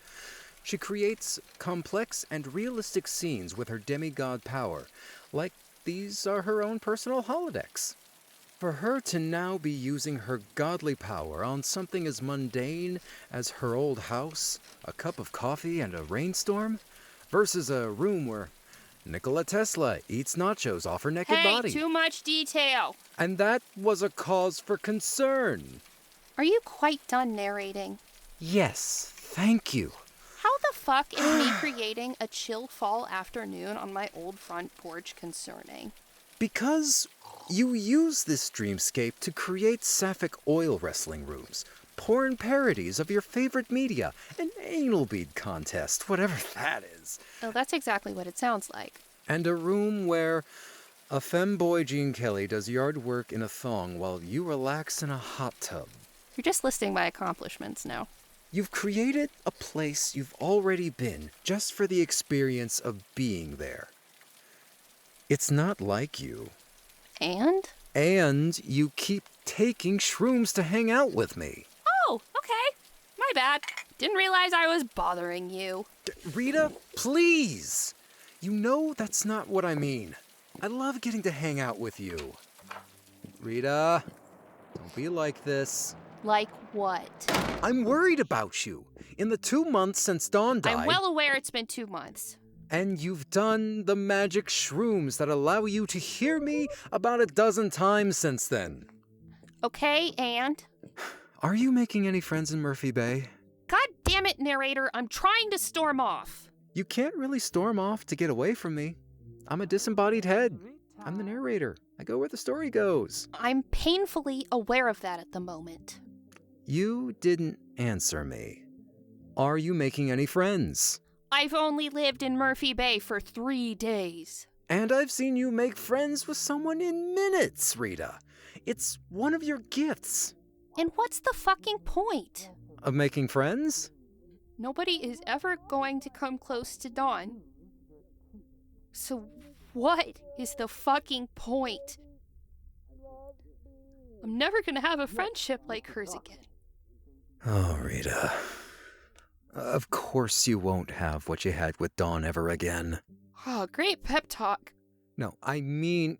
She creates complex and realistic scenes with her demigod power, like these are her own personal holodecks. For her to now be using her godly power on something as mundane as her old house, a cup of coffee, and a rainstorm, versus a room where Nikola Tesla eats nachos off her naked body. Hey, too much detail. And that was a cause for concern. Are you quite done narrating? Yes, thank you. How the fuck is me creating a chill fall afternoon on my old front porch concerning? Because you use this dreamscape to create sapphic oil wrestling rooms, porn parodies of your favorite media, an anal bead contest, whatever that is. Oh, that's exactly what it sounds like. And a room where a femboy Gene Kelly does yard work in a thong while you relax in a hot tub. You're just listing my accomplishments now. You've created a place you've already been just for the experience of being there. It's not like you. And? And you keep taking shrooms to hang out with me. Oh, okay. My bad. Didn't realize I was bothering you. Rita, please! You know that's not what I mean. I love getting to hang out with you. Rita, don't be like this. Like what? I'm worried about you. In the 2 months since Dawn died... I'm well aware it's been 2 months. And you've done the magic shrooms that allow you to hear me about a dozen times since then. Okay, and? Are you making any friends in Murphy Bay? God damn it, narrator, I'm trying to storm off. You can't really storm off to get away from me. I'm a disembodied head. I'm the narrator. I go where the story goes. I'm painfully aware of that at the moment. You didn't answer me. Are you making any friends? I've only lived in Murphy Bay for 3 days. And I've seen you make friends with someone in minutes, Rita. It's one of your gifts. And what's the fucking point? Of making friends? Nobody is ever going to come close to Dawn. So what is the fucking point? I'm never gonna have a friendship like hers again. Oh, Rita. Of course you won't have what you had with Dawn ever again. Oh, great pep talk. No, I mean...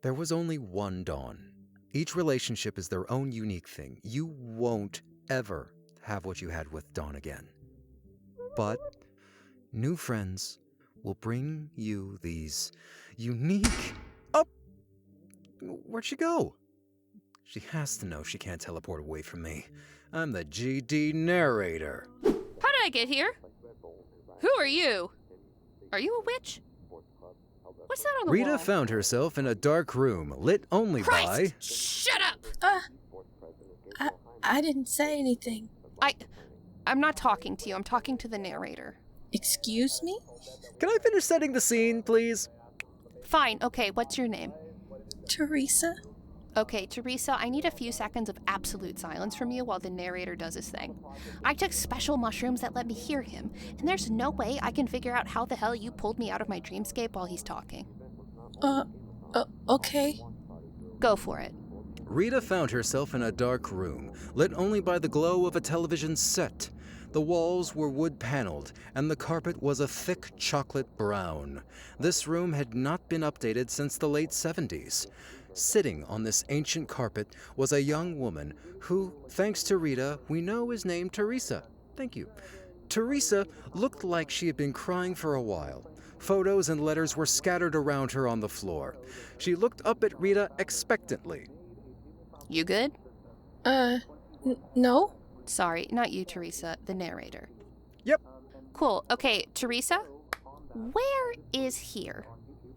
There was only one Dawn. Each relationship is their own unique thing. You won't ever have what you had with Dawn again. But new friends will bring you these unique... Oh! Where'd she go? She has to know she can't teleport away from me. I'm the GD narrator. How did I get here? Who are you? Are you a witch? What's that on the Rita wall? found herself in a dark room, lit only Christ! by... Shut up! I didn't say anything. I'm not talking to you. I'm talking to the narrator. Excuse me? Can I finish setting the scene, please? Fine. Okay, what's your name? Theresa? Okay, Theresa, I need a few seconds of absolute silence from you while the narrator does his thing. I took special mushrooms that let me hear him, and there's no way I can figure out how the hell you pulled me out of my dreamscape while he's talking. Okay. Go for it. Rita found herself in a dark room, lit only by the glow of a television set. The walls were wood-paneled, and the carpet was a thick chocolate brown. This room had not been updated since the late 70s. Sitting on this ancient carpet was a young woman who, thanks to Rita, we know is named Theresa. Thank you. Theresa looked like she had been crying for a while. Photos and letters were scattered around her on the floor. She looked up at Rita expectantly. You good? No? Sorry, not you, Theresa, the narrator. Yep. Cool. Okay, Theresa, where is here?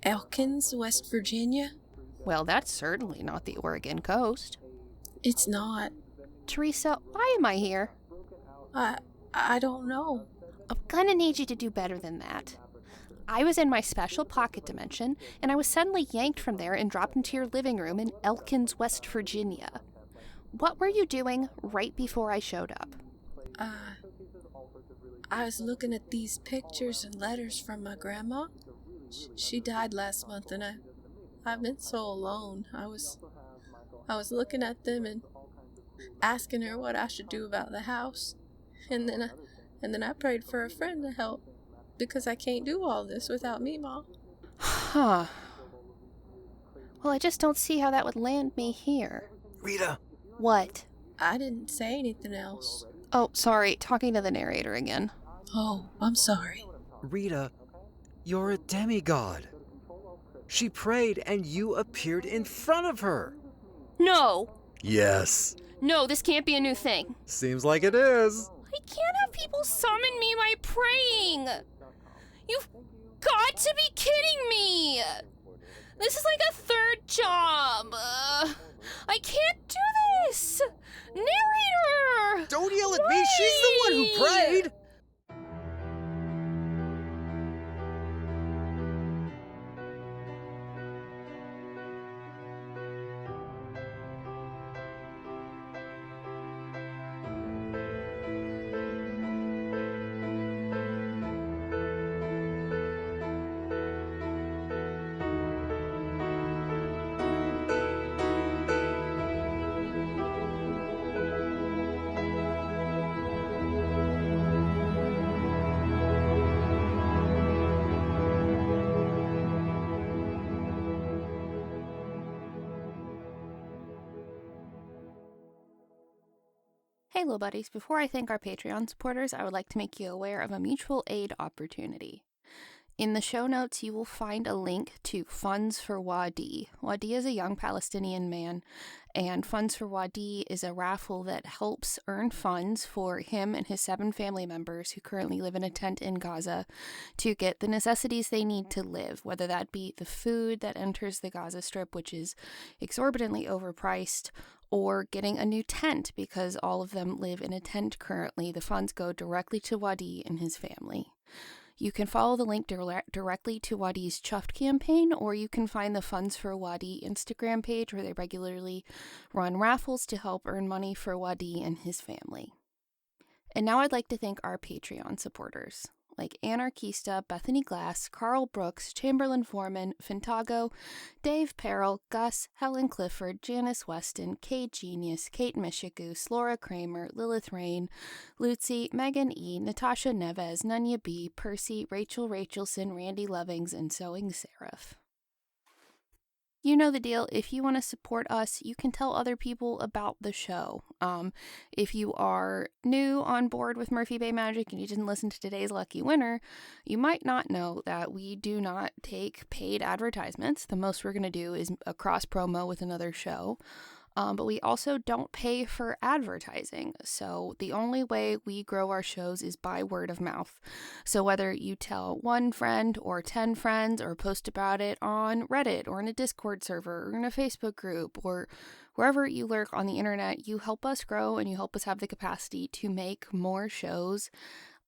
Elkins, West Virginia? Well, that's certainly not the Oregon coast. It's not. Theresa, why am I here? I don't know. I'm gonna need you to do better than that. I was in my special pocket dimension, and I was suddenly yanked from there and dropped into your living room in Elkins, West Virginia. What were you doing right before I showed up? I was looking at these pictures and letters from my grandma. She died last month, and I've been so alone. I was looking at them and asking her what I should do about the house. And then I prayed for a friend to help, because I can't do all this without me, Mom. Huh. Well, I just don't see how that would land me here. Rita! What? I didn't say anything else. Oh, sorry, talking to the narrator again. Oh, I'm sorry. Rita, you're a demigod. She prayed and you appeared in front of her. No! Yes. No, this can't be a new thing. Seems like it is. I can't have people summon me by praying! You've got to be kidding me! This is like a third job! I can't do this! Narrator! Don't yell at me, she's the one who prayed! Hey, little buddies, before I thank our Patreon supporters, I would like to make you aware of a mutual aid opportunity. In the show notes, you will find a link to Funds for Wadee. Wadee is a young Palestinian man, and Funds for Wadee is a raffle that helps earn funds for him and his 7 family members who currently live in a tent in Gaza to get the necessities they need to live, whether that be the food that enters the Gaza Strip, which is exorbitantly overpriced, or getting a new tent because all of them live in a tent currently. The funds go directly to Wadee and his family. You can follow the link directly to Wadee's Chuffed campaign, or you can find the Funds for Wadee Instagram page where they regularly run raffles to help earn money for Wadee and his family. And now I'd like to thank our Patreon supporters, like Anarchista, Bethany Glass, Carl Brooks, Chamberlain Foreman, Fintago, Dave Peril, Gus, Helen Clifford, Janice Weston, Kate Genius, Kate Mishigoose, Laura Kramer, Lilith Rain, Lucy, Megan E., Natasha Neves, Nunya B., Percy, Rachel Rachelson, Randy Lovings, and Sewing Seraph. You know the deal. If you want to support us, you can tell other people about the show. If you are new on board with Murphy Bay Magic and you didn't listen to today's lucky winner, you might not know that we do not take paid advertisements. The most we're going to do is a cross promo with another show. But we also don't pay for advertising. So the only way we grow our shows is by word of mouth. So whether you tell one friend or 10 friends or post about it on Reddit or in a Discord server or in a Facebook group or wherever you lurk on the internet, you help us grow and you help us have the capacity to make more shows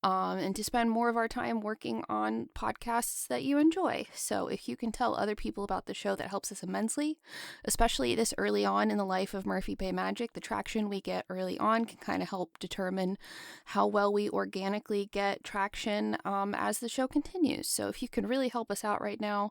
and to spend more of our time working on podcasts that you enjoy. So if you can tell other people about the show, that helps us immensely, especially this early on in the life of Murphy Bay Magic. The traction we get early on can kind of help determine how well we organically get traction as the show continues. So if you can really help us out right now,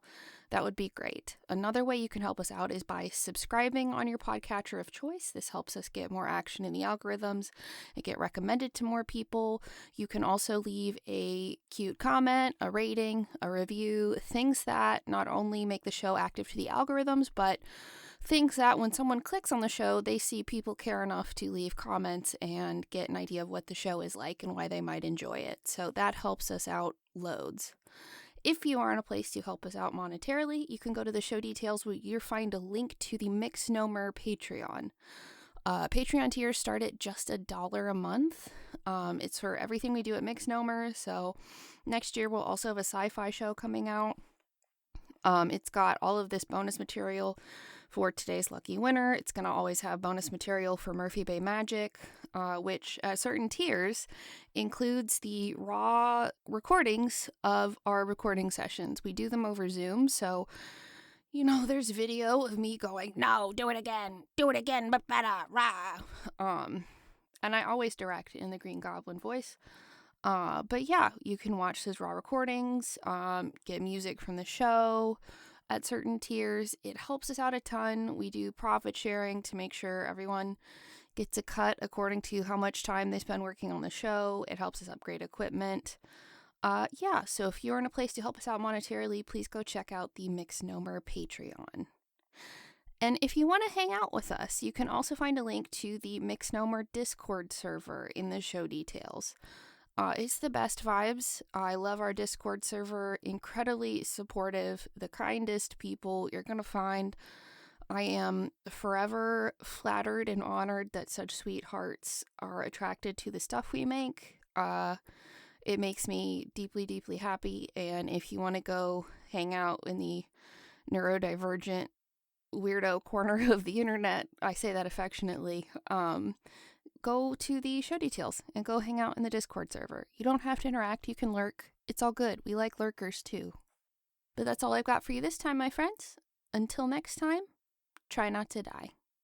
that would be great. Another way you can help us out is by subscribing on your podcatcher of choice. This helps us get more action in the algorithms and get recommended to more people. You can also leave a cute comment, a rating, a review, things that not only make the show active to the algorithms, but things that when someone clicks on the show, they see people care enough to leave comments and get an idea of what the show is like and why they might enjoy it. So that helps us out loads. If you are in a place to help us out monetarily, you can go to the show details where you'll find a link to the Mourner Patreon. Patreon tiers start at just $1 a month. It's for everything we do at Mourner. So next year we'll also have a sci-fi show coming out. It's got all of this bonus material for today's lucky winner. It's going to always have bonus material for Murphy Bay Magic, which at certain tiers includes the raw recordings of our recording sessions. We do them over Zoom, so there's video of me going, "No, do it again, but better, rah." And I always direct in the Green Goblin voice. But yeah, you can watch those raw recordings, get music from the show at certain tiers. It helps us out a ton. We do profit sharing to make sure everyone gets a cut according to how much time they spend working on the show. It helps us upgrade equipment. So if you're in a place to help us out monetarily, please go check out the Mourner Patreon. And if you want to hang out with us, you can also find a link to the Mourner Discord server in the show details. It's the best vibes. I love our Discord server, incredibly supportive, the kindest people you're going to find. I am forever flattered and honored that such sweethearts are attracted to the stuff we make. It makes me deeply, deeply happy. And if you want to go hang out in the neurodivergent weirdo corner of the internet, I say that affectionately, go to the show details and go hang out in the Discord server. You don't have to interact. You can lurk. It's all good. We like lurkers too. But that's all I've got for you this time, my friends. Until next time, try not to die.